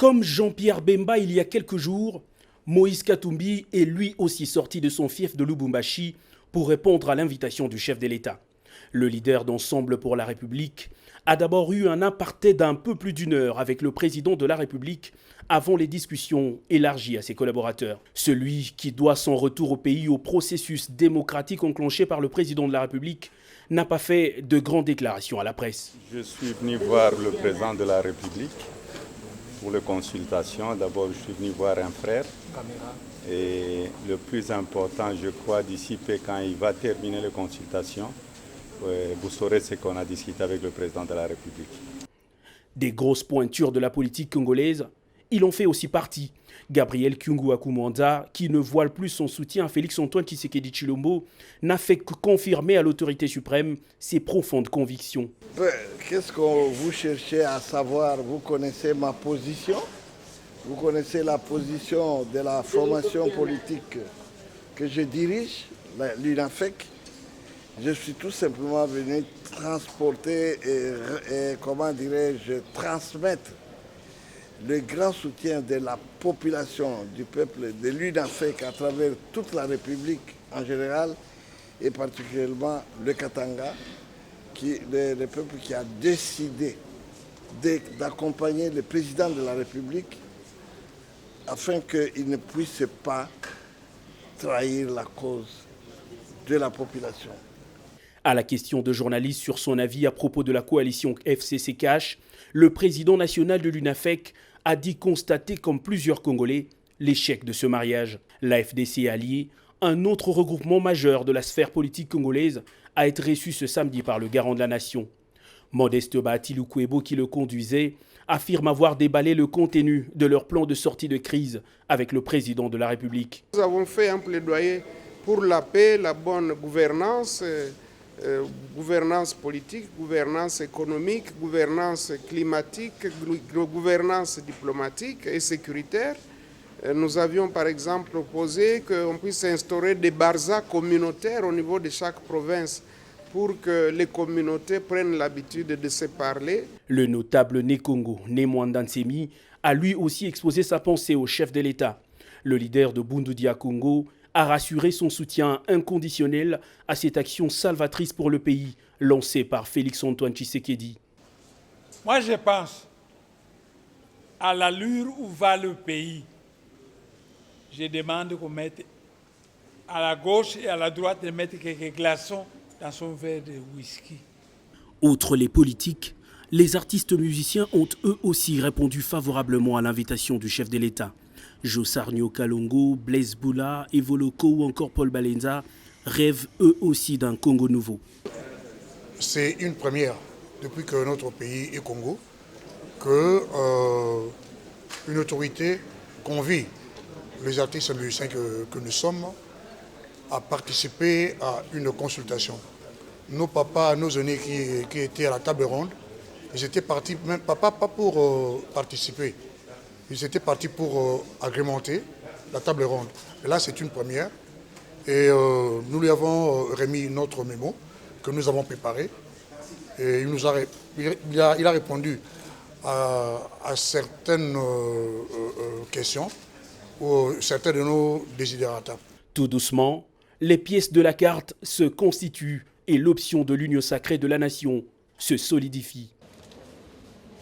Comme Jean-Pierre Bemba il y a quelques jours, Moïse Katumbi est lui aussi sorti de son fief de Lubumbashi pour répondre à l'invitation du chef de l'État. Le leader d'Ensemble pour la République a d'abord eu un aparté d'un peu plus d'une heure avec le président de la République avant les discussions élargies à ses collaborateurs. Celui qui doit son retour au pays au processus démocratique enclenché par le président de la République n'a pas fait de grandes déclarations à la presse. Je suis venu voir le président de la République pour les consultations. D'abord, je suis venu voir un frère. Et le plus important, je crois, d'ici peu, quand il va terminer les consultations, vous saurez ce qu'on a discuté avec le président de la République. Des grosses pointures de la politique congolaise, il en fait aussi partie. Gabriel Kyungu Akumanda, qui ne voile plus son soutien à Félix-Antoine Tshisekedi Tshilombo, n'a fait que confirmer à l'autorité suprême ses profondes convictions. Qu'est-ce que vous cherchez à savoir? Vous connaissez ma position? Vous connaissez la position de la formation politique que je dirige, l'UNAFEC. Je suis tout simplement venu transporter et comment dirais-je, transmettre le grand soutien de la population, du peuple de l'UNAFEC à travers toute la République en général et particulièrement le Katanga, le peuple qui a décidé d'accompagner le président de la République afin qu'il ne puisse pas trahir la cause de la population. À la question de journalistes sur son avis à propos de la coalition FCC-CACH, le président national de l'UNAFEC a dit constater, comme plusieurs Congolais, l'échec de ce mariage. La FDC alliée, un autre regroupement majeur de la sphère politique congolaise, a été reçu ce samedi par le garant de la nation. Modeste Bahati Lukwebo, qui le conduisait, affirme avoir déballé le contenu de leur plan de sortie de crise avec le président de la République. Nous avons fait un plaidoyer pour la paix, la bonne gouvernance, gouvernance politique, gouvernance économique, gouvernance climatique, gouvernance diplomatique et sécuritaire. Nous avions par exemple proposé qu'on puisse instaurer des barzas communautaires au niveau de chaque province pour que les communautés prennent l'habitude de se parler. Le notable Nekongo, Nemwanda Nsemi, a lui aussi exposé sa pensée au chef de l'État. Le leader de Bundu Dia Congo a rassuré son soutien inconditionnel à cette action salvatrice pour le pays lancée par Félix-Antoine Tshisekedi. Moi, je pense à l'allure où va le pays. Je demande qu'on mette à la gauche et à la droite de mettre quelques glaçons dans son verre de whisky. Outre les politiques, les artistes musiciens ont eux aussi répondu favorablement à l'invitation du chef de l'État. Josarnio Kalongo, Blaise Boula, Evoloko ou encore Paul Balenza rêvent eux aussi d'un Congo nouveau. C'est une première depuis que notre pays est Congo, qu'une autorité convie les artistes musiciens que nous sommes à participer à une consultation. Nos papas, nos aînés qui étaient à la table ronde, ils étaient partis, même pas pour participer, ils étaient partis pour agrémenter la table ronde. Et là, c'est une première. Et nous lui avons remis notre mémo que nous avons préparé. Et il a répondu à certaines questions ou certains de nos desiderata. Tout doucement, les pièces de la carte se constituent et l'option de l'union sacrée de la nation se solidifie.